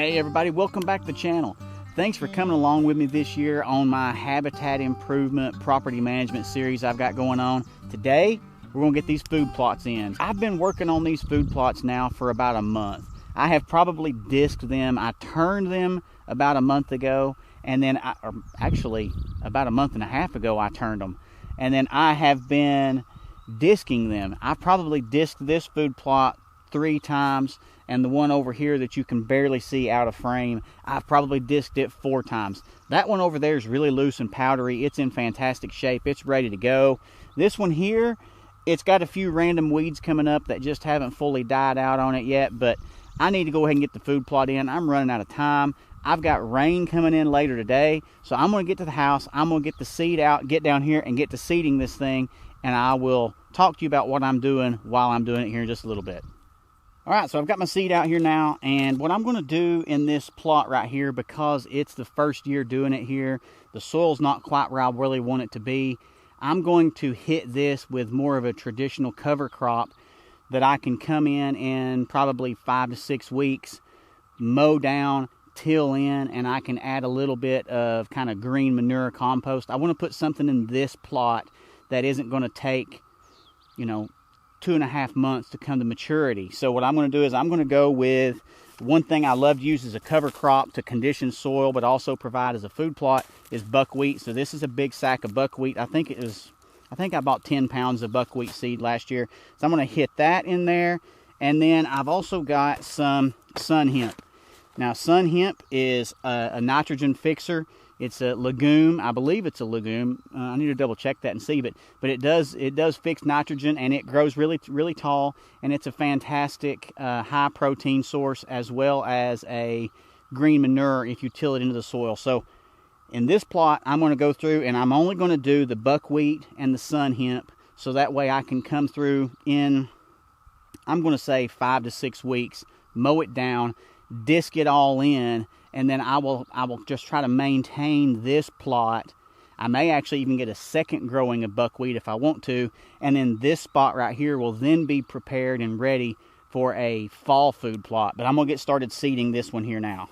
Hey everybody, welcome back to the channel. Thanks for coming along with me this year on my habitat improvement property management series I've got going on. Today we're going to get these food plots in. I've been working on these food plots now for about a month. I have probably disked them. I turned them about a month ago, and then actually about a month and a half ago I turned them, and then I have been disking them. I probably disked this food plot 3 times, and the one over here that you can barely see out of frame, I've probably disked it 4 times. That one over there is really loose and powdery. It's in fantastic shape. It's ready to go. This one here, it's got a few random weeds coming up that just haven't fully died out on it yet, but I need to go ahead and get the food plot in. I'm running out of time. I've got rain coming in later today, so I'm going to get to the house. I'm going to get the seed out, get down here, and get to seeding this thing, and I will talk to you about what I'm doing while I'm doing it here in just a little bit. Alright, so I've got my seed out here now, and what I'm going to do in this plot right here, because it's the first year doing it here, the soil's not quite where I really want it to be, I'm going to hit this with more of a traditional cover crop that I can come in probably 5 to 6 weeks, mow down, till in, and I can add a little bit of kind of green manure compost. I want to put something in this plot that isn't going to take, 2.5 months to come to maturity. So what I'm going to do is I'm going to go with one thing I love to use as a cover crop to condition soil, but also provide as a food plot, is buckwheat. So this is a big sack of buckwheat. I think I bought 10 pounds of buckwheat seed last year. So I'm going to hit that in there. And then I've also got some sun hemp. Now sun hemp is a nitrogen fixer. It's a legume. I believe it's a legume. I need to double check that and see, but it does fix nitrogen, and it grows really tall, and it's a fantastic high protein source, as well as a green manure if you till it into the soil. So in this plot, I'm going to go through, and I'm only going to do the buckwheat and the sun hemp, so that way I can come through in, I'm going to say 5 to 6 weeks, mow it down, disc it all in, and then I will just try to maintain this plot. I may actually even get a second growing of buckwheat if I want to, and then this spot right here will then be prepared and ready for a fall food plot. But I'm going to get started seeding this one here now.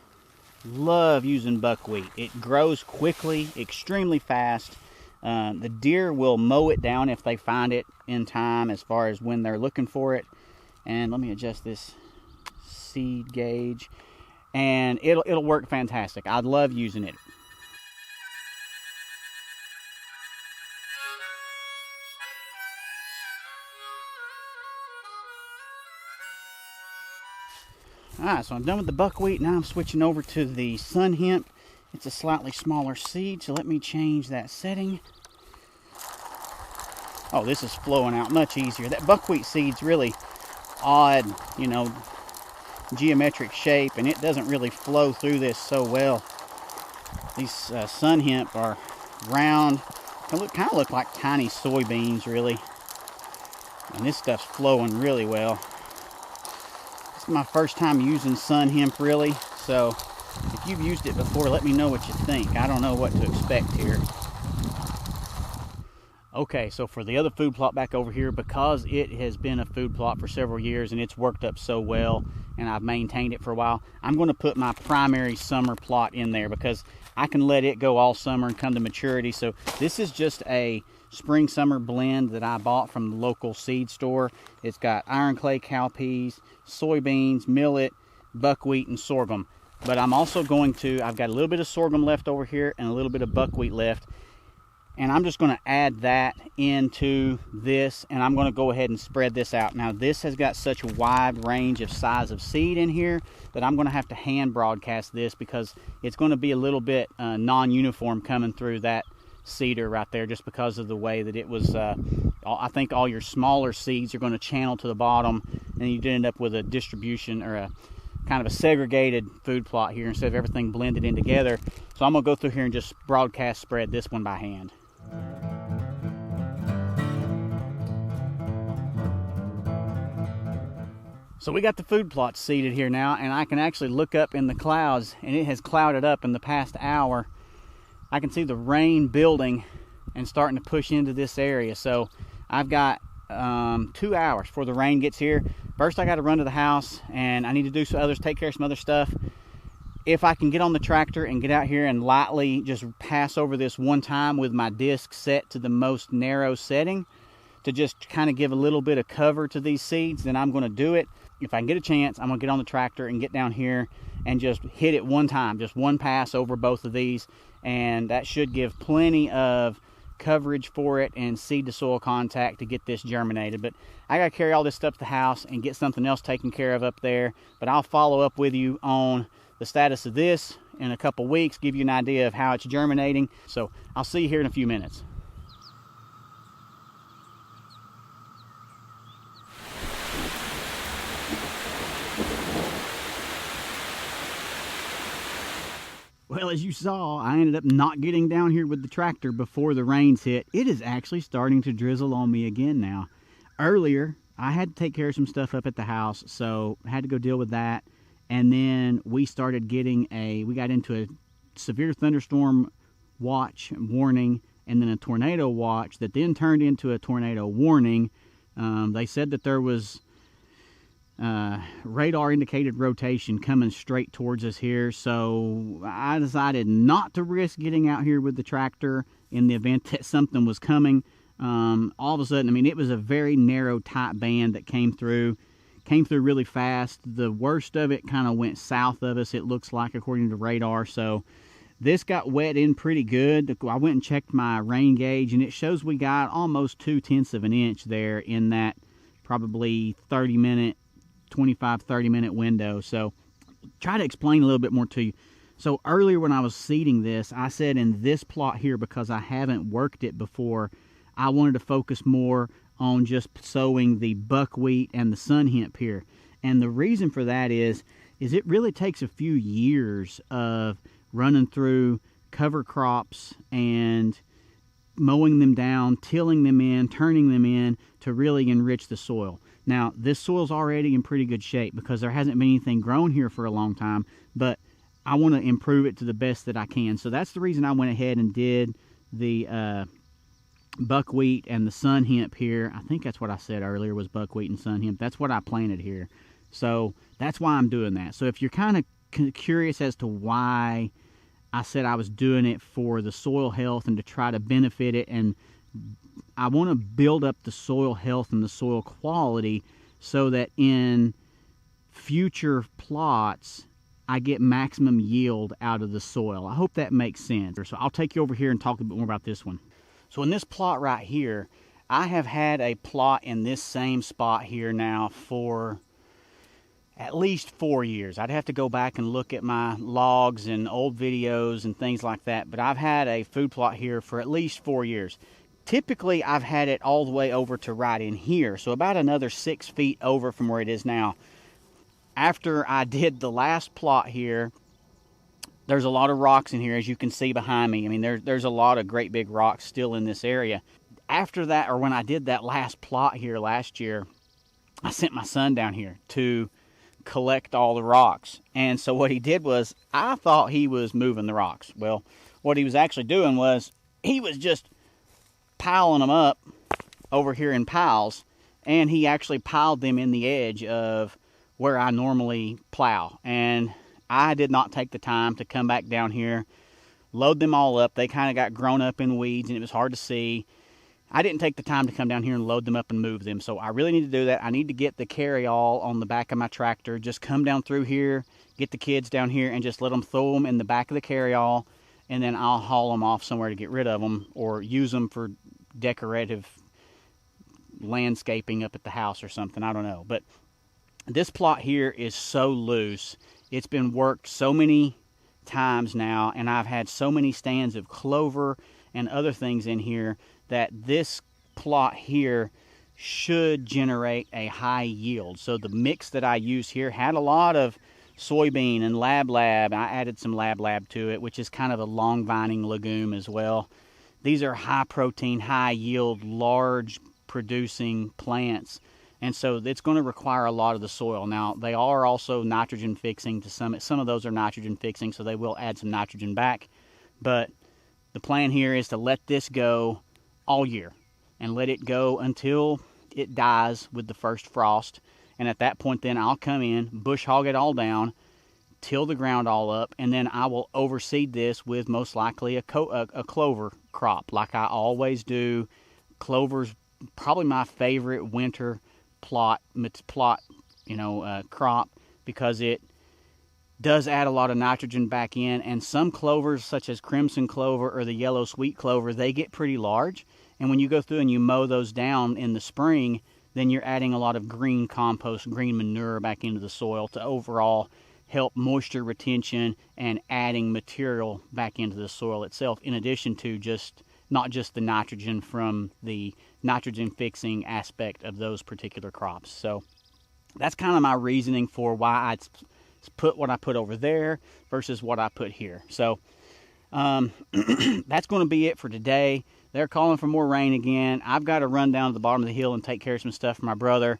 Love using buckwheat. It grows quickly, extremely fast. The deer will mow it down if they find it in time as far as when they're looking for it. And let me adjust this seed gauge, and it'll work fantastic. I love using it. Alright, so I'm done with the buckwheat. Now I'm switching over to the sun hemp. It's a slightly smaller seed, so let me change that setting. Oh, this is flowing out much easier. That buckwheat seed's really odd, geometric shape, and it doesn't really flow through this so well. These sun hemp are round, kind of look like tiny soybeans really, and this stuff's flowing really well. This is my first time using sun hemp really, so if you've used it before, let me know what you think. I don't know what to expect here. Okay, so for the other food plot back over here, because it has been a food plot for several years and it's worked up so well and I've maintained it for a while, I'm going to put my primary summer plot in there because I can let it go all summer and come to maturity. So this is just a spring-summer blend that I bought from the local seed store. It's got iron clay cowpeas, soybeans, millet, buckwheat, and sorghum. But I'm also I've got a little bit of sorghum left over here and a little bit of buckwheat left. And I'm just going to add that into this, and I'm going to go ahead and spread this out. Now this has got such a wide range of size of seed in here that I'm going to have to hand broadcast this because it's going to be a little bit non-uniform coming through that seeder right there, just because of the way that it was. I think all your smaller seeds are going to channel to the bottom, and you'd end up with a distribution or a kind of a segregated food plot here instead of everything blended in together. So I'm going to go through here and just broadcast spread this one by hand. So we got the food plot seeded here now, and I can actually look up in the clouds, and it has clouded up in the past hour. I can see the rain building and starting to push into this area. So I've got 2 hours before the rain gets here. First I got to run to the house, and I need to do some others, take care of some other stuff. if I can get on the tractor and get out here and lightly just pass over this one time with my disc set to the most narrow setting to just kind of give a little bit of cover to these seeds, then I'm going to do it. If I can get a chance, I'm going to get on the tractor and get down here and just hit it one time, just one pass over both of these, and that should give plenty of coverage for it and seed to soil contact to get this germinated. But I got to carry all this stuff to the house and get something else taken care of up there. But I'll follow up with you on the status of this in a couple weeks, give you an idea of how it's germinating. So I'll see you here in a few minutes. Well, as you saw, I ended up not getting down here with the tractor before the rains hit. It is actually starting to drizzle on me again now. Earlier, I had to take care of some stuff up at the house, so I had to go deal with that. And then we started getting we got into a severe thunderstorm watch warning, and then a tornado watch that then turned into a tornado warning. They said that there was radar indicated rotation coming straight towards us here, so I decided not to risk getting out here with the tractor in the event that something was coming. All of a sudden, I mean, it was a very narrow, tight band that came through really fast. The worst of it kind of went south of us, it looks like, according to radar. So this got wet in pretty good. I went and checked my rain gauge, and it shows we got almost 2/10 of an inch there in that probably 25-30 minute window. So try to explain a little bit more to you. So earlier when I was seeding this, I said in this plot here, because I haven't worked it before, I wanted to focus more on just sowing the buckwheat and the sun hemp here. And the reason for that is it really takes a few years of running through cover crops and mowing them down, tilling them in, turning them in to really enrich the soil. Now, this soil's already in pretty good shape because there hasn't been anything grown here for a long time, but I want to improve it to the best that I can. So that's the reason I went ahead and did the buckwheat and the sun hemp here. I think that's what I said earlier, was buckwheat and sun hemp. That's what I planted here. So that's why I'm doing that. So if you're kind of curious as to why I said I was doing it for the soil health and to try to benefit it, and I want to build up the soil health and the soil quality so that in future plots I get maximum yield out of the soil. I hope that makes sense. So I'll take you over here and talk a bit more about this one. So in this plot right here, I have had a plot in this same spot here now for at least 4 years. I'd have to go back and look at my logs and old videos and things like that, but I've had a food plot here for at least 4 years. Typically, I've had it all the way over to right in here, so about another 6 feet over from where it is now. After I did the last plot here, there's a lot of rocks in here, as you can see behind me. I mean, there's a lot of great big rocks still in this area. After that, or when I did that last plot here last year, I sent my son down here to collect all the rocks. And so what he did was, I thought he was moving the rocks. Well, what he was actually doing was, he was just piling them up over here in piles, and he actually piled them in the edge of where I normally plow. And I did not take the time to come back down here, load them all up. They kind of got grown up in weeds and it was hard to see. I didn't take the time to come down here and load them up and move them. So I really need to do that. I need to get the carry-all on the back of my tractor. Just come down through here, get the kids down here, and just let them throw them in the back of the carry-all, and then I'll haul them off somewhere to get rid of them or use them for decorative landscaping up at the house or something. I don't know. But this plot here is so loose. It's been worked so many times now, and I've had so many stands of clover and other things in here that this plot here should generate a high yield. So the mix that I use here had a lot of soybean and lab. I added some lab to it, which is kind of a long vining legume as well. These are high protein, high yield, large producing plants. And so it's going to require a lot of the soil. Now, they are also nitrogen fixing to some of those are nitrogen fixing, so they will add some nitrogen back. But the plan here is to let this go all year and let it go until it dies with the first frost. And at that point, then I'll come in, bush hog it all down, till the ground all up, and then I will overseed this with most likely a clover crop, like I always do. Clover's probably my favorite winter crop, because it does add a lot of nitrogen back in. And some clovers, such as crimson clover or the yellow sweet clover, they get pretty large, and when you go through and you mow those down in the spring, then you're adding a lot of green compost, green manure back into the soil to overall help moisture retention and adding material back into the soil itself, in addition to not just the nitrogen from the nitrogen fixing aspect of those particular crops. So that's kind of my reasoning for why I put what I put over there versus what I put here. So that's going to be it for today. They're calling for more rain again. I've got to run down to the bottom of the hill and take care of some stuff for my brother.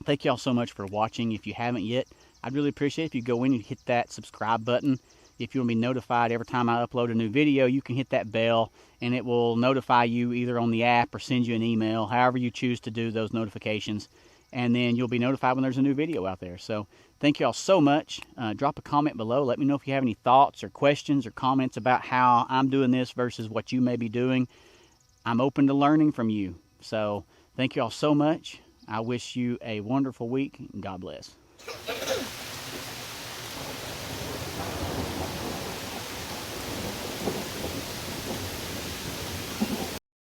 Thank y'all so much for watching. If you haven't yet, I'd really appreciate if you go in and hit that subscribe button. If you want to be notified every time I upload a new video, you can hit that bell, and it will notify you either on the app or send you an email, however you choose to do those notifications. And then you'll be notified when there's a new video out there. So thank you all so much. Drop a comment below. Let me know if you have any thoughts or questions or comments about how I'm doing this versus what you may be doing. I'm open to learning from you. So thank you all so much. I wish you a wonderful week, and God bless.